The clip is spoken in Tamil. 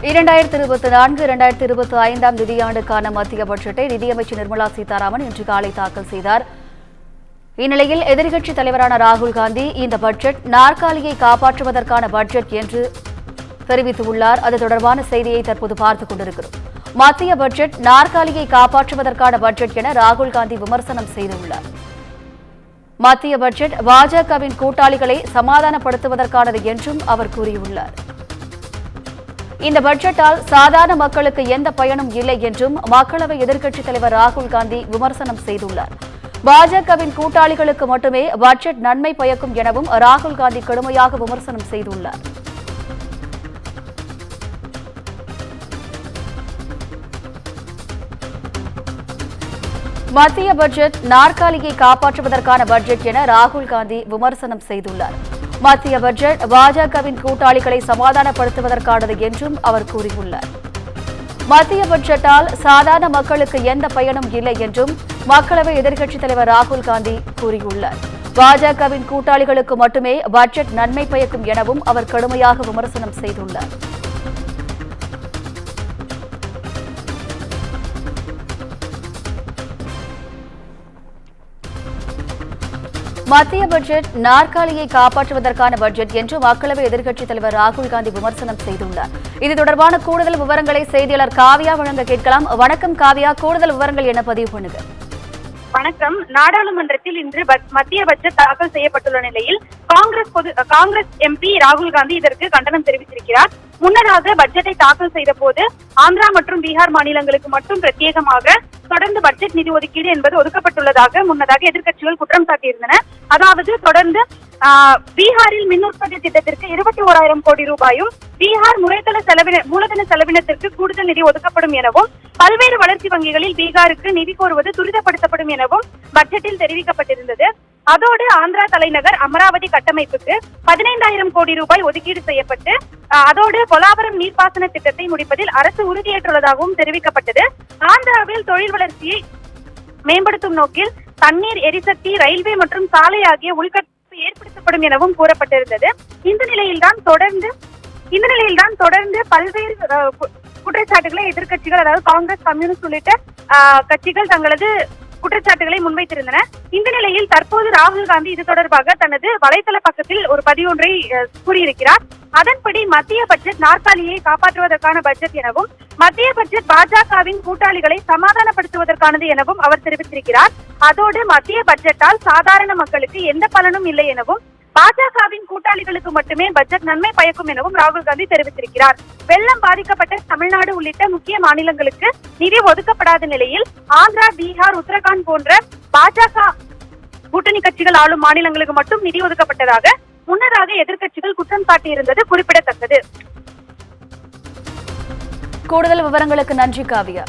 2024-2025 நிதியாண்டுக்கான மத்திய பட்ஜெட்டை நிதியமைச்சர் நிர்மலா சீதாராமன் இன்று காலை தாக்கல் செய்தார். இந்நிலையில் எதிர்க்கட்சித் தலைவரான ராகுல் காந்தி இந்த பட்ஜெட் நாற்காலியை காப்பாற்றுவதற்கான பட்ஜெட் என்று தெரிவித்துள்ளார். அது தொடர்பான செய்தியை தற்போது பார்த்துக் கொண்டிருக்கிறோம். மத்திய பட்ஜெட் நாற்காலியை காப்பாற்றுவதற்கான பட்ஜெட் என ராகுல் காந்தி விமர்சனம் செய்துள்ளார். மத்திய பட்ஜெட் பாஜகவின் கூட்டாளிகளை சமாதானப்படுத்துவதற்கானது என்றும் அவர் கூறியுள்ளார். இந்த பட்ஜெட்டால் சாதாரண மக்களுக்கு எந்த பயனும் இல்லை என்றும் மக்களவை எதிர்க்கட்சித் தலைவர் ராகுல் காந்தி விமர்சனம் செய்துள்ளார். பாஜகவின் கூட்டாளிகளுக்கு மட்டுமே பட்ஜெட் நன்மை பயக்கும் எனவும் ராகுல் காந்தி கடுமையாக விமர்சனம் செய்துள்ளார். மத்திய பட்ஜெட் நாற்காலியை காப்பாற்றுவதற்கான பட்ஜெட் என ராகுல் காந்தி விமர்சனம் செய்துள்ளார். மத்திய பட்ஜெட் பாஜகவின் கூட்டாளிகளை சமாதானப்படுத்துவதற்கானது என்றும் அவர் கூறியுள்ளார். மத்திய பட்ஜெட்டால் சாதாரண மக்களுக்கு எந்த பயனும் இல்லை என்றும் மக்களவை எதிர்க்கட்சித் தலைவர் ராகுல் காந்தி கூறியுள்ளார். பாஜகவின் கூட்டாளிகளுக்கு மட்டுமே பட்ஜெட் நன்மை பயக்கும் எனவும் அவர் கடுமையாக விமர்சனம் செய்துள்ளார். மத்திய பட்ஜெட் நாற்காலியை காப்பாற்றுவதற்கான பட்ஜெட் என்று மக்களவை எதிர்க்கட்சித் தலைவர் ராகுல் காந்தி விமர்சனம் செய்துள்ளார். இது தொடர்பான கூடுதல் விவரங்களை செய்தியாளர் காவியா வழங்க கேட்கலாம். வணக்கம் காவியா, கூடுதல் விவரங்கள் என்ன பதிவு பண்ணுங்க? வணக்கம். நாடாளுமன்றத்தில் இன்று மத்திய பட்ஜெட் தாக்கல் செய்யப்பட்டுள்ள நிலையில் காங்கிரஸ் எம்பி ராகுல் காந்தி இதற்கு கண்டனம் தெரிவித்திருக்கிறார். முன்னதாக பட்ஜெட்டை தாக்கல் செய்த போது ஆந்திரா மற்றும் பீகார் மாநிலங்களுக்கு மட்டும் பிரத்யேகமாக தொடர்ந்து பட்ஜெட் நிதி ஒதுக்கீடு என்பது ஒதுக்கப்பட்டுள்ளதாக முன்னதாக எதிர்க்கட்சிகள் குற்றம் சாட்டியிருந்தன. அதாவது தொடர்ந்து பீகாரில் மின் உற்பத்தி திட்டத்திற்கு 21,000 கோடி ரூபாயும், பீகார் மூலதன செலவினத்திற்கு கூடுதல் நிதி ஒதுக்கப்படும் எனவும், பல்வேறு வளர்ச்சி வங்கிகளில் பீகாருக்கு நிதி கோருவது துரிதப்படுத்தப்படும் எனவும் பட்ஜெட்டில் தெரிவிக்கப்பட்டிருந்தது. அதோடு ஆந்திரா தலைநகர் அமராவதி கட்டமைப்புக்கு 15,000 கோடி ரூபாய் ஒதுக்கீடு செய்யப்பட்டு அதோடு பொலாவரம் நீர்ப்பாசன திட்டத்தை முடிப்பதில் அரசு உறுதியேற்றுள்ளதாகவும் தெரிவிக்கப்பட்டது. ஆந்திராவில் தொழில் வளர்ச்சியை மேம்படுத்தும் நோக்கில் தண்ணீர், எரிசக்தி, ரயில்வே மற்றும் சாலை ஆகிய உள்கட்டமைப்பு ஏற்படுத்தப்படும் எனவும் கூறப்பட்டிருந்தது. இந்த நிலையில்தான் தொடர்ந்து பல்வேறு குற்றச்சாட்டுகளை எதிர்க்கட்சிகள், அதாவது காங்கிரஸ், கம்யூனிஸ்ட் உள்ளிட்ட கட்சிகள் தங்களது குற்றச்சாட்டுகளை முன்வைத்திருந்தன. இந்த நிலையில் தற்போது ராகுல் காந்தி இது தொடர்பாக தனது வலைதள பக்கத்தில் ஒரு பதிவொன்றை கூறியிருக்கிறார். அதன்படி மத்திய பட்ஜெட் நாற்காலியை காப்பாற்றுவதற்கான பட்ஜெட் எனவும், மத்திய பட்ஜெட் பாஜகவின் கூட்டாளிகளை சமாதானப்படுத்துவதற்கானது எனவும் அவர் தெரிவித்திருக்கிறார். அதோடு மத்திய பட்ஜெட்டால் சாதாரண மக்களுக்கு எந்த பலனும் இல்லை எனவும், பாஜகவின் கூட்டாளிகளுக்கு மட்டுமே பட்ஜெட் நன்மை பயக்கும் எனவும் ராகுல் காந்தி தெரிவித்திருக்கிறார். வெள்ளம் பாதிக்கப்பட்ட தமிழ்நாடு உள்ளிட்ட முக்கிய மாநிலங்களுக்கு நிதி ஒதுக்கப்படாத நிலையில் ஆந்திரா, பீகார், உத்தரகாண்ட் போன்ற பாஜக கூட்டணி கட்சிகள் ஆளும் மாநிலங்களுக்கு மட்டும் நிதி ஒதுக்கப்பட்டதாக முன்னதாக எதிர்க்கட்சிகள் குற்றம் சாட்டியிருந்தது குறிப்பிடத்தக்கது. கூடுதல் விவரங்களுக்கு நன்றி காவியா.